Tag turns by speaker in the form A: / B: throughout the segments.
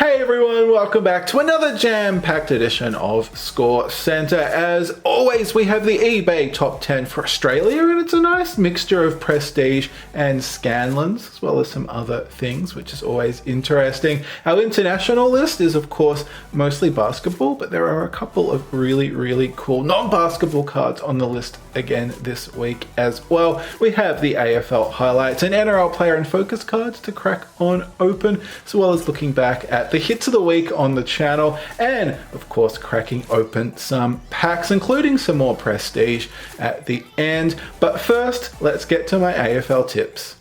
A: Hey everyone, welcome back to another jam-packed edition of ScoreCentre. As always, we have the eBay Top 10 for Australia, and it's a nice mixture of prestige and Scanlons, as well as some other things, which is always interesting. Our international list is, of course, mostly basketball, but there are a couple of really cool non-basketball cards on the list again this week as well. We have the AFL Highlites and NRL Player In Focus cards to crack on open, as well as looking back at the hits of the week on the channel, and of course cracking open some packs, including some more prestige at the end. But first, let's get to my AFL tips.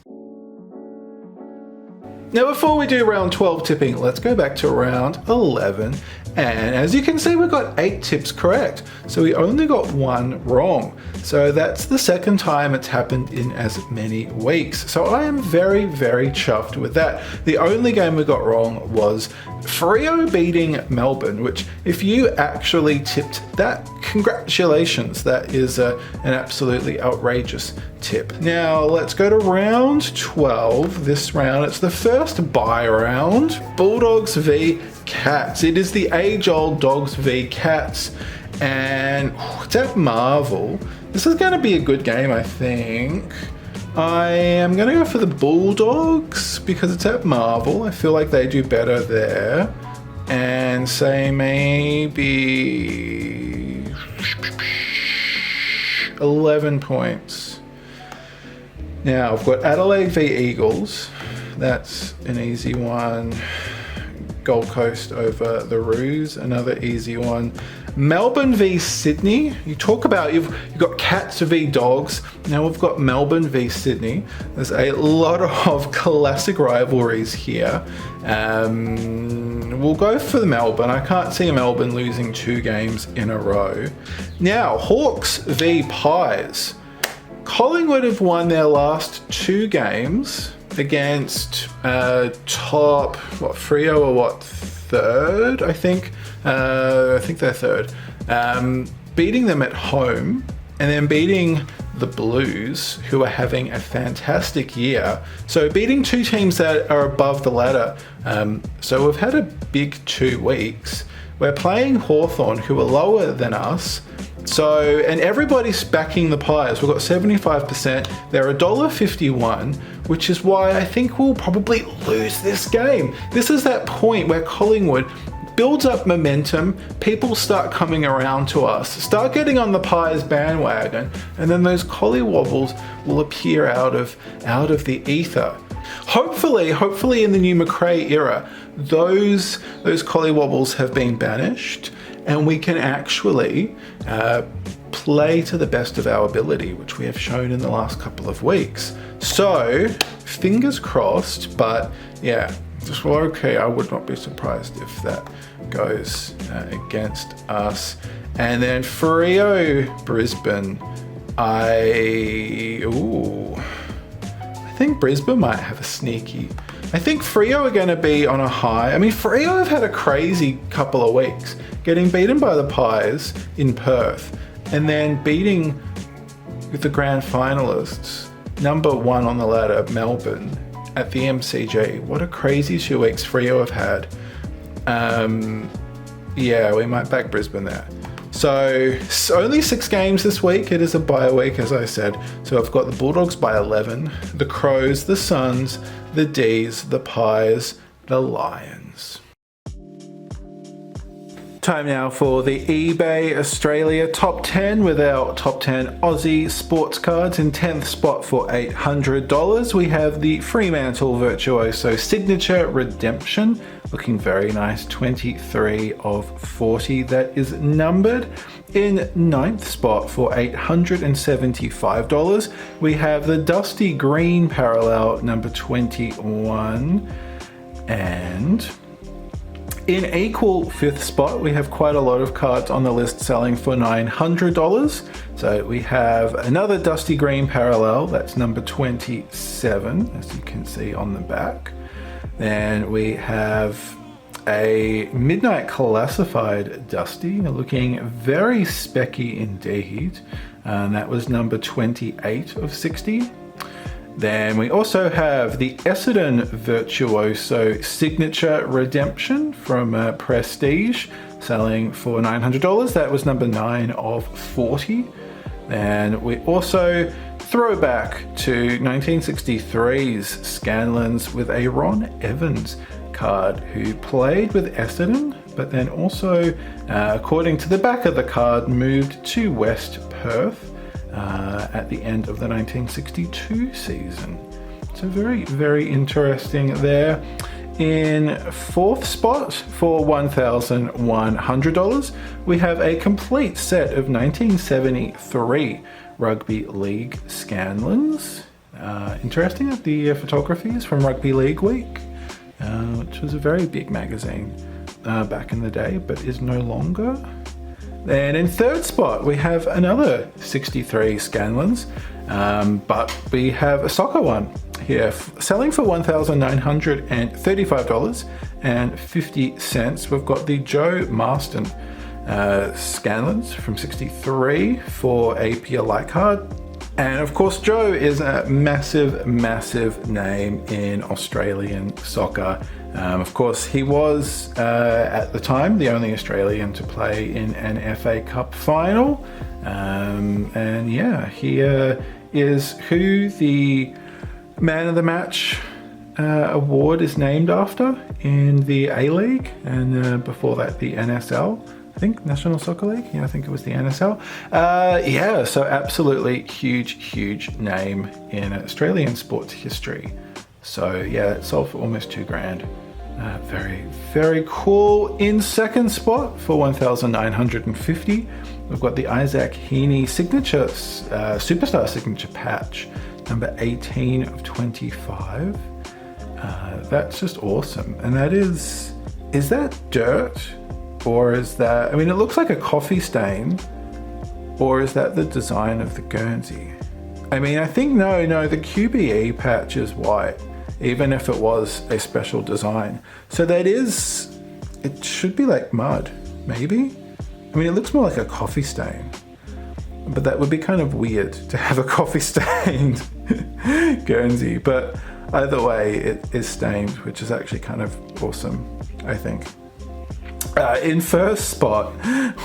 A: Now, before we do round 12 tipping, let's go back to round 11. And as you can see, we got 8 tips correct. So we only got 1 wrong. So that's the second time it's happened in as many weeks. So I am very chuffed with that. The only game we got wrong was Freo beating Melbourne, which if you actually tipped that, congratulations. That is an absolutely outrageous tip. Now let's go to round 12. This round, it's the first bye round. Bulldogs v Cats. It is the age-old Dogs v Cats, and it's at Marvel. This is going to be a good game, I think. I am going to go for the Bulldogs because it's at Marvel. I feel like they do better there. And say maybe 11 points. Now I've got Adelaide v Eagles. That's an easy one. Gold Coast over the Roos, another easy one. Melbourne v Sydney. You talk about you've got Cats v Dogs. Now we've got Melbourne v Sydney. There's a lot of classic rivalries here. We'll go for the Melbourne. I can't see Melbourne losing 2 games in a row. Now Hawks v Pies. Collingwood have won their last 2 games against top, Freo or third, I think. I think they're third. Beating them at home and then beating the Blues, who are having a fantastic year. So beating 2 teams that are above the ladder. So we've had a big 2 weeks. We're playing Hawthorn, who are lower than us. So, and everybody's backing the Pies. We've got 75%. They're $1.51, which is why I think we'll probably lose this game. This is that point where Collingwood builds up momentum, people start coming around to us, start getting on the Pies bandwagon, and then those collywobbles will appear out of the ether. Hopefully in the new McRae era, those collywobbles have been banished, and we can actually play to the best of our ability, which we have shown in the last couple of weeks. So, fingers crossed, but yeah, okay, I would not be surprised if that goes against us. And then Freo Brisbane, I think Brisbane might have a sneaky. I think Freo are going to be on a high. I mean, Freo have had a crazy couple of weeks, getting beaten by the Pies in Perth, and then beating the grand finalists, number 1 on the ladder, Melbourne, at the MCG. What a crazy 2 weeks Freo have had. Yeah, we might back Brisbane there. So only 6 games this week. It is a bye week, as I said. So I've got the Bulldogs by 11, the Crows, the Suns, the D's, the Pies, the Lions. Time now for the eBay Australia Top 10 with our Top 10 Aussie sports cards. In 10th spot for $800, we have the Fremantle Virtuoso Signature Redemption. Looking very nice, 23 of 40, that is numbered. In 9th spot for $875, we have the Dusty Green Parallel number 21. And in equal 5th spot, we have quite a lot of cards on the list selling for $900. So we have another Dusty Green Parallel, that's number 27, as you can see on the back. Then we have a Midnight Classified Dusty, looking very specky indeed. And that was number 28 of 60. Then we also have the Essendon Virtuoso Signature Redemption from Prestige, selling for $900. That was number 9 of 40. Then we also throw back to 1963's Scanlens with a Ron Evans card, who played with Essendon, but then also, according to the back of the card, moved to West Perth at the end of the 1962 season. So very, very interesting there. In fourth spot for $1,100, we have a complete set of 1973 Rugby League Scanlens. Interesting that the photography is from Rugby League Week, which was a very big magazine back in the day, but is no longer. Then in third spot, we have another 63 Scanlens, but we have a soccer one here, selling for $1,935.50. We've got the Joe Marston Scanlens from 63 for a Hilite card. And of course, Joe is a massive, massive name in Australian soccer. Of course, he was, at the time, the only Australian to play in an FA Cup final. And yeah, he is who the Man of the Match award is named after in the A-League, and before that, the NSL. I think National Soccer League. Yeah, I think it was the NSL. Yeah, so absolutely huge name in Australian sports history. So yeah, it sold for almost $2,000. Very, very cool. In second spot for $1,950, we've got the Isaac Heaney signature, superstar signature patch, number 18 of 25. That's just awesome. And that is that dirt? Or is that, I mean, it looks like a coffee stain, or is that the design of the Guernsey? I mean, I think, no, the QBE patch is white, even if it was a special design. So that is, it should be like mud, maybe? I mean, it looks more like a coffee stain, but that would be kind of weird to have a coffee stained Guernsey. But either way, it is stained, which is actually kind of awesome, I think. In first spot,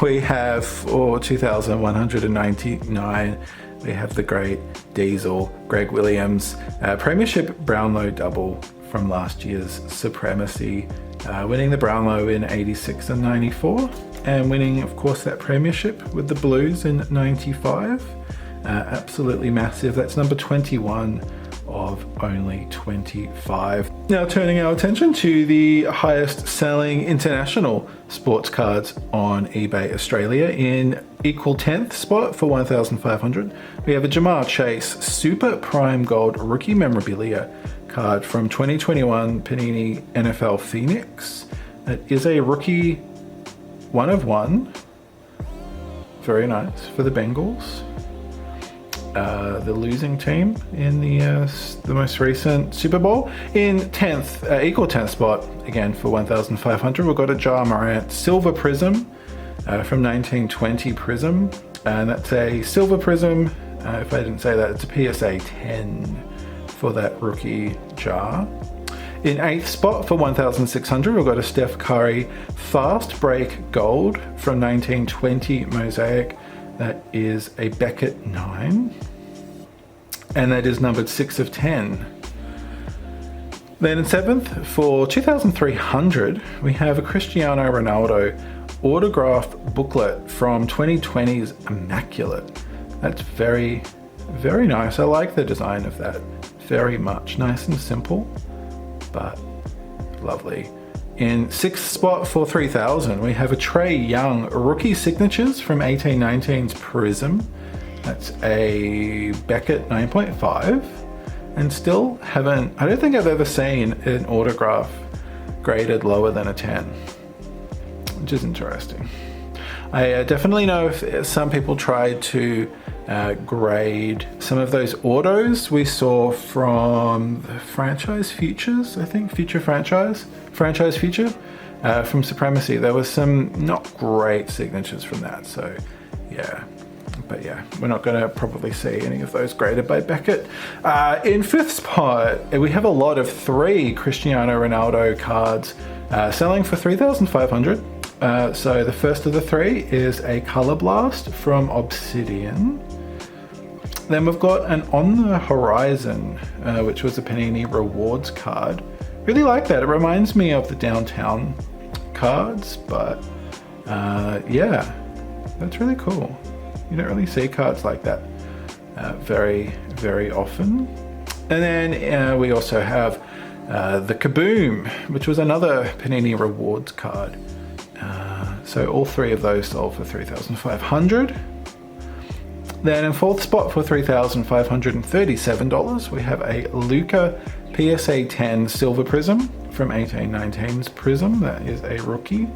A: we have, for $2,199, we have the great Diesel, Greg Williams, Premiership Brownlow double from last year's Supremacy, winning the Brownlow in 86 and 94, and winning, of course, that Premiership with the Blues in 95. Absolutely massive. That's number 21 of only 25. Now turning our attention to the highest selling international sports cards on eBay Australia. In equal 10th spot for $1,500, we have a Jamar Chase Super Prime Gold Rookie Memorabilia card from 2021 Panini NFL Phoenix. It is a rookie 1 of 1. Very nice for the Bengals. The losing team in the most recent Super Bowl. In 10th, equal 10th spot, again for $1,500, we've got a Ja Morant Silver Prism from 1920 Prism, and that's a Silver Prism, if I didn't say that, it's a PSA 10 for that rookie Ja. In 8th spot for $1,600, we've got a Steph Curry Fast Break Gold from 1920 Mosaic. That is a Beckett 9, and that is numbered 6 of 10. Then in 7th, for $2,300, we have a Cristiano Ronaldo autograph booklet from 2020's Immaculate. That's very, very nice. I like the design of that very much. Nice and simple, but lovely. In 6th spot for $3,000, we have a Trey Young Rookie Signatures from 1819's Prism. That's a Beckett 9.5. And still I don't think I've ever seen an autograph graded lower than a 10, which is interesting. I definitely know if some people tried to grade some of those autos we saw from the Franchise Futures, I think, Franchise Future from Supremacy. There was some not great signatures from that, so yeah. But yeah, we're not going to probably see any of those graded by Beckett. In fifth spot, we have a lot of 3 Cristiano Ronaldo cards selling for $3,500. So the first of the 3 is a Color Blast from Obsidian. Then we've got an On the Horizon, which was a Panini Rewards card. Really like that. It reminds me of the Downtown cards, but yeah, that's really cool. You don't really see cards like that very, very often. And then we also have the Kaboom, which was another Panini Rewards card. So all 3 of those sold for $3,500. Then in fourth spot for $3,537, we have a Luka PSA 10 Silver Prism from 1819's Prism. That is a rookie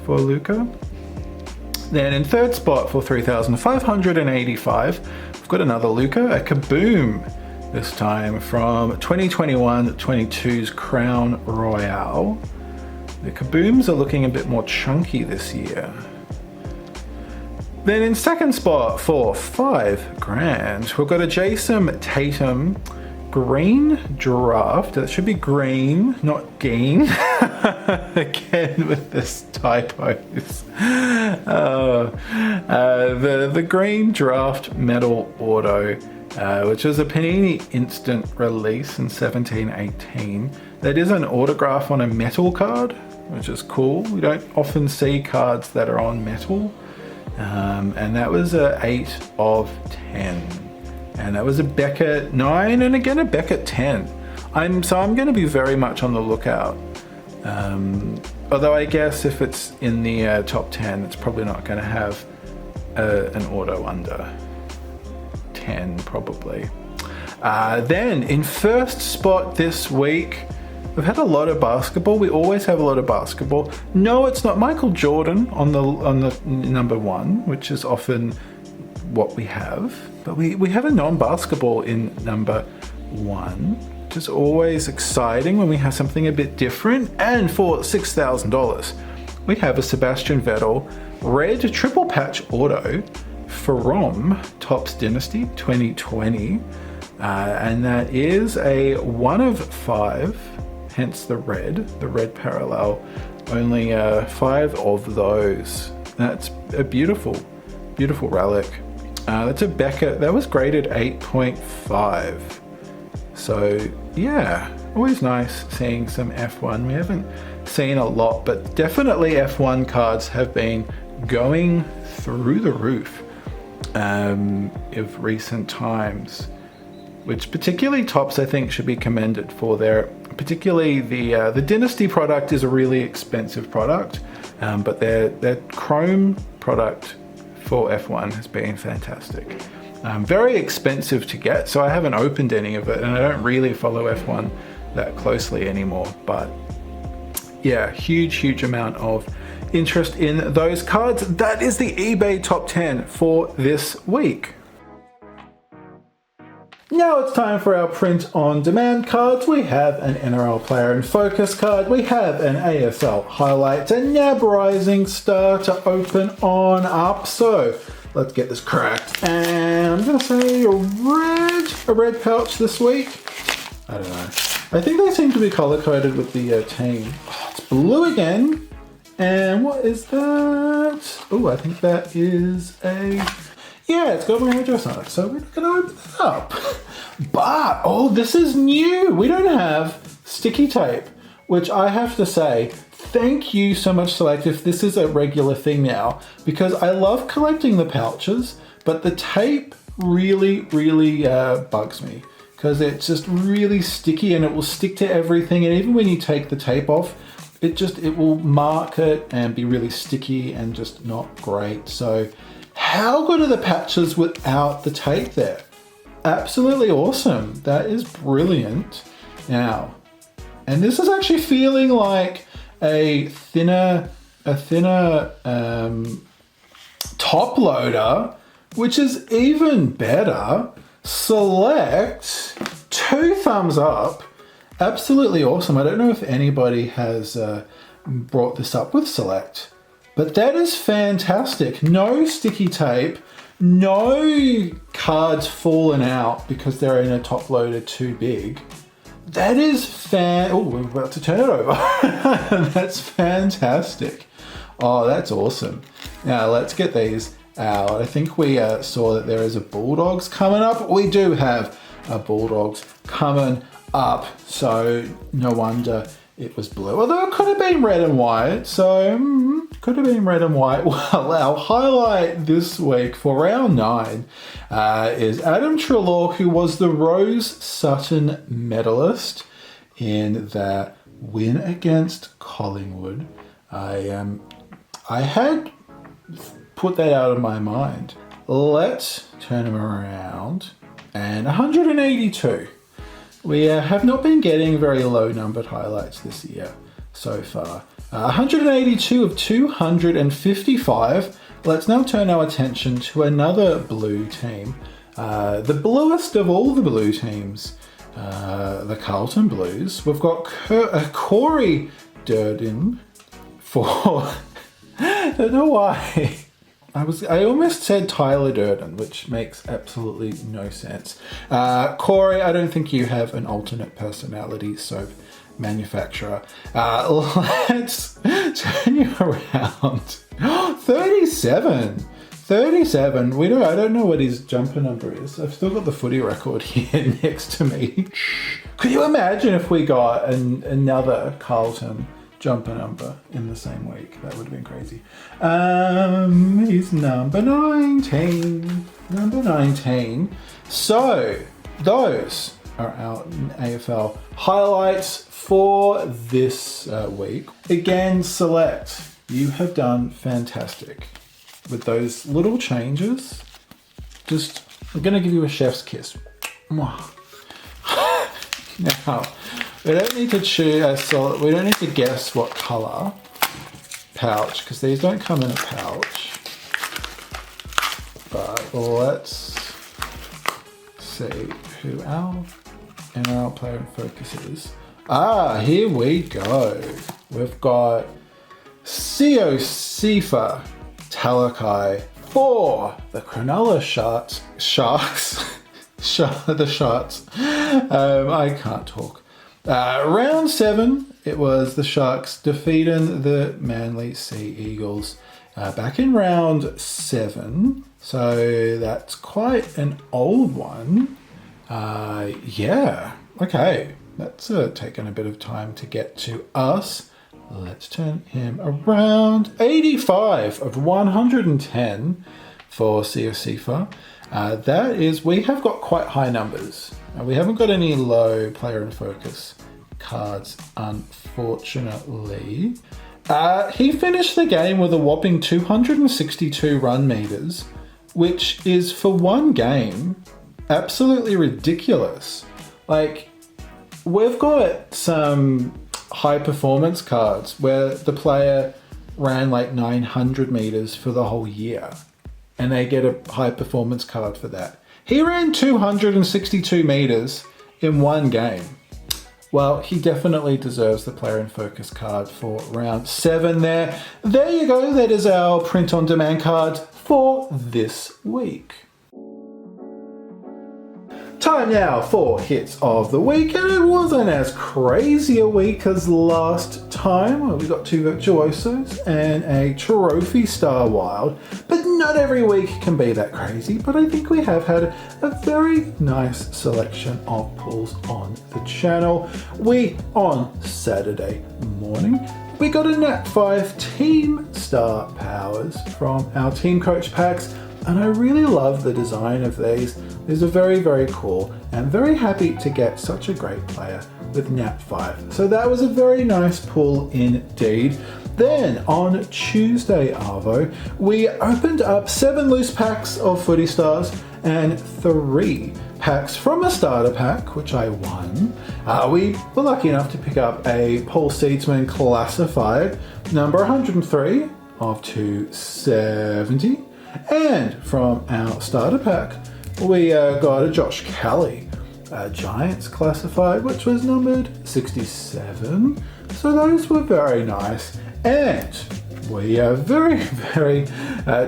A: for Luka. Then in third spot for $3,585, we've got another Luka, a Kaboom, this time from 2021-22's Crown Royale. The Kabooms are looking a bit more chunky this year. Then in second spot for $5,000, we've got a Jason Tatum green draft. That should be green, not gain. Again with this typos. The green draft metal auto, which is a Panini instant release in 1718. That is an autograph on a metal card, which is cool. We don't often see cards that are on metal. And that was a 8 of 10. And that was a Beckett 9 and again a Beckett 10. I'm going to be very much on the lookout. Although I guess if it's in the top 10, it's probably not going to have an auto under 10 probably. Then in first spot this week, we've had a lot of basketball. We always have a lot of basketball. No, it's not Michael Jordan on the number 1, which is often what we have. But we have a non-basketball in number 1, which is always exciting when we have something a bit different. And for $6,000, we have a Sebastian Vettel red triple patch auto from Topps Dynasty 2020. And that is a 1 of 5. Hence the red parallel, only 5 of those. That's a beautiful, beautiful relic. That's a Beckett, that was graded 8.5. So yeah, always nice seeing some F1. We haven't seen a lot, but definitely F1 cards have been going through the roof of recent times, which particularly Topps I think should be commended for their. Particularly the Dynasty product is a really expensive product, but their Chrome product for F1 has been fantastic. Very expensive to get, so I haven't opened any of it, and I don't really follow F1 that closely anymore. But yeah, huge amount of interest in those cards. That is the eBay top 10 for this week. Now it's time for our print-on-demand cards. We have an NRL Player In Focus card. We have an AFL Hilite, a NAB Rising Star to open on up. So let's get this cracked. And I'm going to say a red pouch this week. I don't know. I think they seem to be color-coded with the team. Oh, it's blue again. And what is that? Oh, I think that is a... Yeah, it's got my address on it, so we're not going to open it up. But, oh, this is new. We don't have sticky tape, which I have to say, thank you so much, Select, if this is a regular thing now, because I love collecting the pouches, but the tape really bugs me, because it's just really sticky and it will stick to everything, and even when you take the tape off, it will mark it and be really sticky and just not great. So how good are the patches without the tape there? Absolutely awesome. That is brilliant. Now, and this is actually feeling like a thinner top loader, which is even better. Select, 2 thumbs up. Absolutely awesome. I don't know if anybody has brought this up with Select, but that is fantastic. No sticky tape, No cards fallen out because they're in a top loader too big. That is oh, we're about to turn it over. That's fantastic. Oh, that's awesome. Now let's get these out. I think we saw that there is a Bulldogs coming up. We do have a Bulldogs coming up, so no wonder it was blue. Although it could have been red and white, so could have been red and white. Well, our highlight this week for round 9 is Adam Treloar, who was the Rose Sutton medalist in that win against Collingwood. I had put that out of my mind. Let's turn him around. And 182. We have not been getting very low numbered highlights this year so far. 182 of 255. Let's now turn our attention to another blue team. The bluest of all the blue teams, the Carlton Blues. We've got Corey Durden for... I don't know why. I almost said Tyler Durden, which makes absolutely no sense. Corey, I don't think you have an alternate personality soap manufacturer. Let's turn you around. 37. 37. I don't know what his jumper number is. I've still got the footy record here next to me. Could you imagine if we got another Carlton jumper number in the same week? That would have been crazy. He's number 19. Number 19. So, those are our AFL highlights for this week. Again, select. You have done fantastic with those little changes. I'm going to give you a chef's kiss. Now, we don't need to choose. We don't need to guess what color pouch, because these don't come in a pouch. But let's see who our NRL Player In Focus is. Here we go. We've got ScoreCentre Talakai for the Cronulla Sharks. The Sharks. I can't talk. Round 7, it was the Sharks defeating the Manly Sea Eagles back in round 7. So that's quite an old one. Yeah, okay. That's taken a bit of time to get to us. Let's turn him around. 85 of 110 for ScoreCentre. That is, we have got quite high numbers. We haven't got any low Player In Focus cards, unfortunately. He finished the game with a whopping 262 run meters, which is, for one game, absolutely ridiculous. Like, we've got some high performance cards where the player ran like 900 meters for the whole year, and they get a high performance card for that. He ran 262 meters in one game. Well, he definitely deserves the Player In Focus card for round 7 there. There you go. That is our print on demand card for this week. Time now for Hits of the Week, and it wasn't as crazy a week as last time. We got 2 Virtuosos and a Trophy Star Wild, but not every week can be that crazy. But I think we have had a very nice selection of pulls on the channel. On Saturday morning, we got a Nat 5 Team Star Powers from our TeamCoach packs, and I really love the design of these. These are very, very cool, and very happy to get such a great player with Nat 5. So that was a very nice pull indeed. Then on Tuesday, Arvo, we opened up 7 loose packs of Footy Stars and 3 packs from a starter pack, which I won. We were lucky enough to pick up a Paul Seedsman Classified, number 103 of 270. And from our starter pack, we got a Josh Kelly Giants Classified, which was numbered 67. So those were very nice. And we are very, very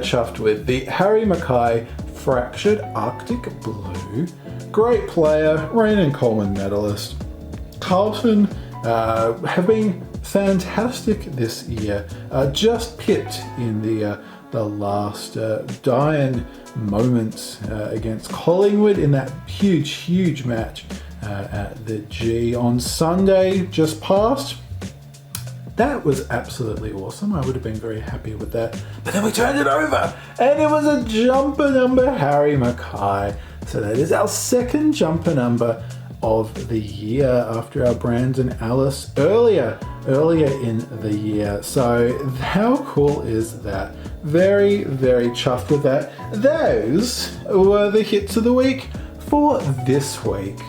A: chuffed with the Harry Mackay Fractured Arctic Blue. Great player, Rain and Coleman medalist. Carlton have been fantastic this year. Just pipped in the last dying moments against Collingwood in that huge match at the G on Sunday just past. That was absolutely awesome. I would have been very happy with that. But then we turned it over and it was a jumper number, Harry Mackay. So that is our second jumper number of the year after our Brandon Alice earlier in the year. So how cool is that? Very chuffed with that. Those were the hits of the week for this week.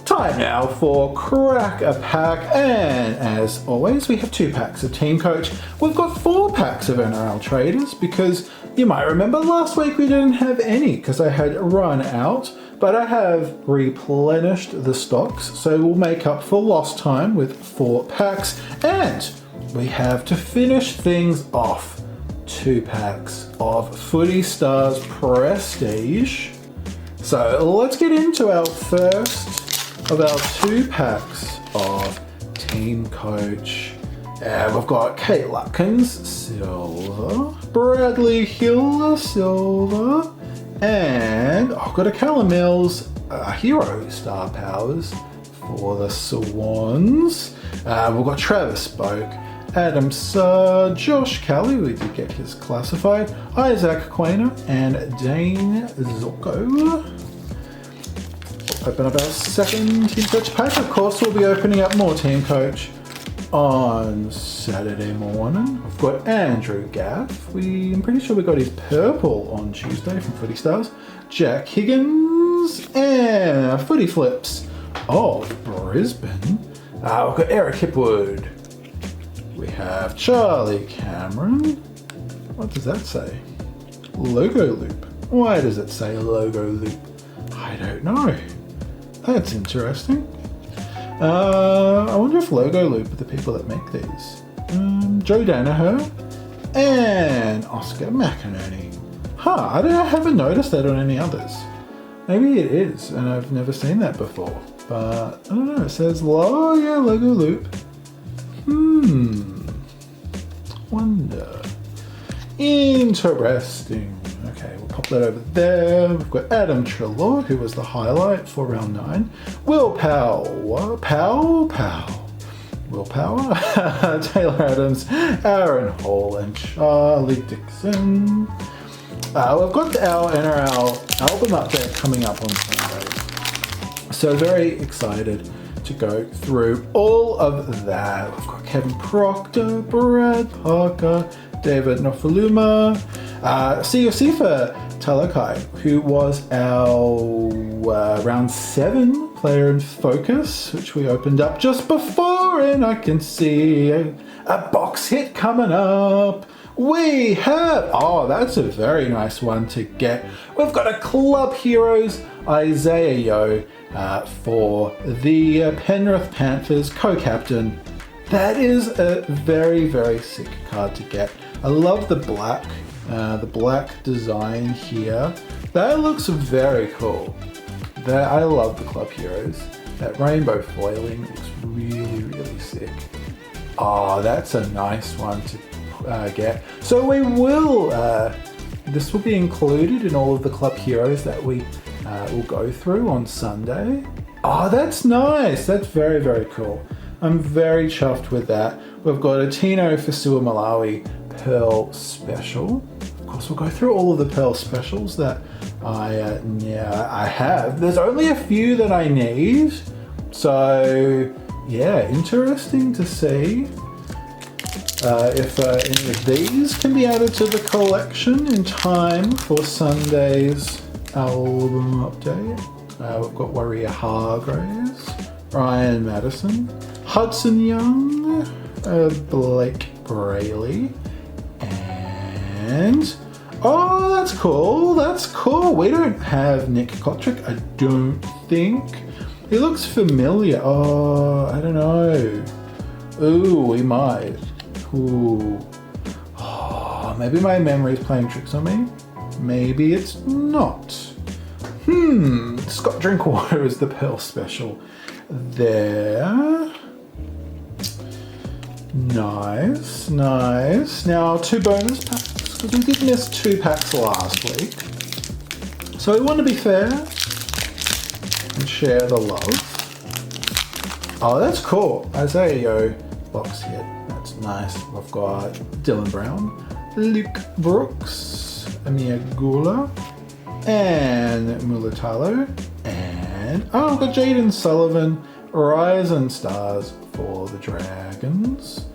A: Time now for Crack a Pack, and as always we have 2 packs of TeamCoach. We've got 4 packs of NRL Traders because you might remember last week we didn't have any because I had run out, but I have replenished the stocks, so we'll make up for lost time with 4 packs, and we have to finish things off 2 packs of Footy Stars Prestige. So let's get into our first of our 2 packs of TeamCoach. We've got Kate Lutkins, silver, Bradley Hill, silver, and I've got a Callum Mills, hero star powers for the Swans. We've got Travis Spoke, Adam Sir, Josh Kelly, we did get his classified, Isaac Quainer, and Dane Zorko. Open up our second TeamCoach pack. Of course, we'll be opening up more TeamCoach on Saturday morning. We've got Andrew Gaff. I'm pretty sure we got his purple on Tuesday from Footy Stars. Jack Higgins and Footy Flips of Brisbane. We've got Eric Hipwood. We have Charlie Cameron. What does that say? Logo Loop. Why does it say Logo Loop? I don't know. That's interesting. I wonder if Logo Loop are the people that make these. Joe Danaher and Oscar McInerney. I haven't noticed that on any others. Maybe it is, and I've never seen that before. But I don't know. It says, Logo Loop. Wonder. Interesting. Okay, we'll pop that over there. We've got Adam Treloar, who was the highlight for round 9. Will Powell. Taylor Adams, Aaron Hall, and Charlie Dixon. We've got our NRL album update coming up on Sunday. So very excited to go through all of that. We've got Kevin Proctor, Brad Parker, David Nofaluma, CFC for Talakai, who was our round 7 player in focus, which we opened up just before, and I can see a box hit coming up. We have, that's a very nice one to get. We've got a Club Heroes Isaiah Yeo for the Penrith Panthers co-captain. That is a very sick card to get. I love the black design here. That looks very cool. I love the Club Heroes. That rainbow foiling looks really sick. That's a nice one to get. So we will, this will be included in all of the Club Heroes that we will go through on Sunday. That's nice. That's very cool. I'm very chuffed with that. We've got a Tino Fasua Malawi Pearl Special. Of course, we'll go through all of the Pearl Specials that I have. There's only a few that I need. So, yeah, interesting to see if any of these can be added to the collection in time for Sunday's album update. We've got Warrior Hargraves, Ryan Madison, Hudson Young, Blake Brayley, and that's cool. We don't have Nick Kotrick, I don't think. He looks familiar. I don't know. Ooh, we might. Ooh. maybe my memory is playing tricks on me. Maybe it's not. Scott Drinkwater is the Pearl Special there. Nice. Now 2 bonus packs, because we did miss 2 packs last week. So we want to be fair and share the love. Oh, that's cool. Isaiah Yo box hit. That's nice. We've got Dylan Brown, Luke Brooks, Amir Gula, and Mulatalo, and we've got Jaden Sullivan, Rising Stars for the Dragons.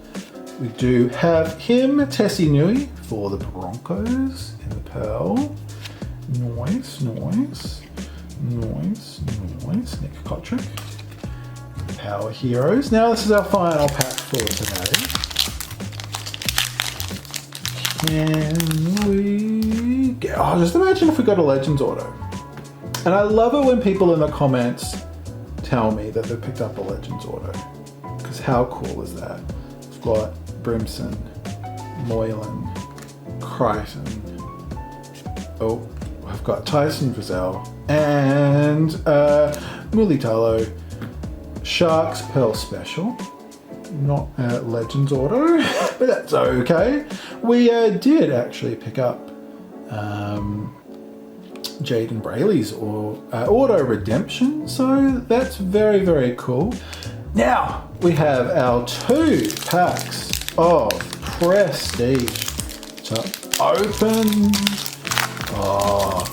A: We do have him, Tessie Nui, for the Broncos in the Pearl. Nice. Nick Kotrick. Power Heroes. Now this is our final pack for today. Can we get... Oh, just imagine if we got a Legends auto. And I love it when people in the comments tell me that they picked up a Legends auto. Because how cool is that? We've got Brimson, Moylan, Crichton. Oh, I've got Tyson Frizzell and Mulitalo. Sharks Pearl Special. Not a Legends auto, but that's okay. We did actually pick up Jaden Brayley's auto redemption, so that's very, very cool. Now we have our 2 packs of Prestige to open. Oh,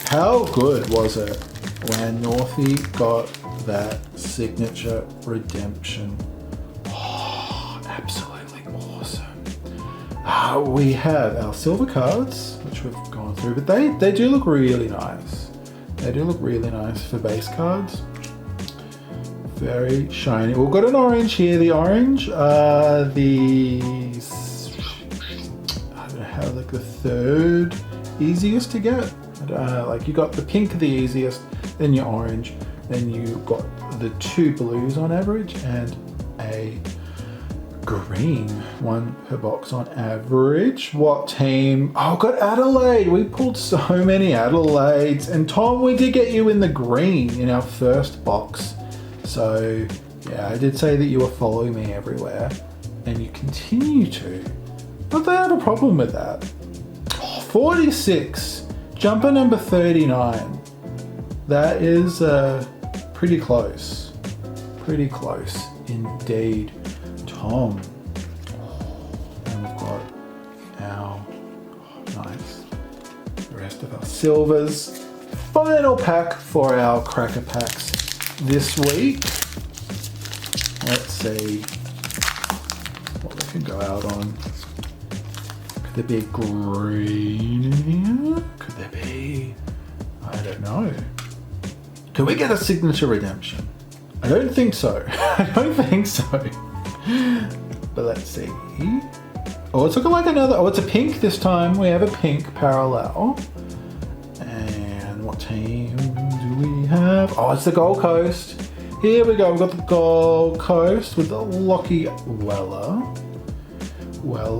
A: how good was it when Northie got that signature redemption? Oh, absolutely awesome. We have our silver cards, which we've gone through, but they do look really nice. They do look really nice for base cards. Very shiny. We've got an orange here. The orange, I don't know how, like the 3rd easiest to get. Like you got the pink the easiest, then your orange, then you got the 2 blues on average and a green, 1 per box on average. What team? Oh, got Adelaide. We pulled so many Adelaides. And Tom, we did get you in the green in our first box. So yeah, I did say that you were following me everywhere and you continue to. Not that I have a problem with that. 46, jumper number 39. That is pretty close. Pretty close indeed. Tom. And we've got our, nice, the rest of our silvers. Final pack for our cracker packs this week. Let's see what we can go out on. Could there be a green in here? Could there be? I don't know. Can we get a signature redemption? I don't think so. I don't think so. But let's see. Oh, it's looking like another. Oh, it's a pink this time. We have a pink parallel. And what team do we have? Oh, it's the Gold Coast. Here we go. We've got the Gold Coast with the Lockie Weller. Well,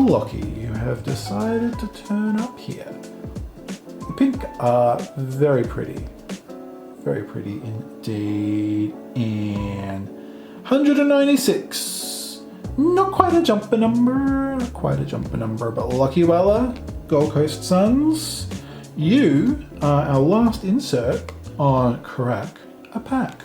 A: Lockie, you have decided to turn up here. The pink are very pretty. Very pretty indeed. And 196. Not quite a jumper number. Not quite a jumper number, but Lockie Weller, Gold Coast Suns, you are our last insert on Crack a Pack.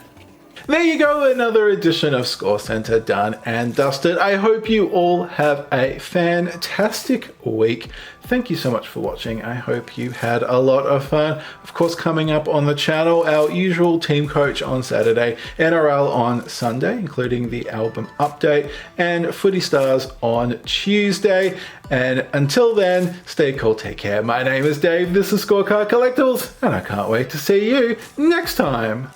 A: There you go, another edition of ScoreCentre done and dusted. I hope you all have a fantastic week. Thank you so much for watching. I hope you had a lot of fun. Of course, coming up on the channel, our usual TeamCoach on Saturday, NRL on Sunday, including the album update, and Footy Stars on Tuesday. And until then, stay cool, take care. My name is Dave, this is Scorecard Collectibles, and I can't wait to see you next time.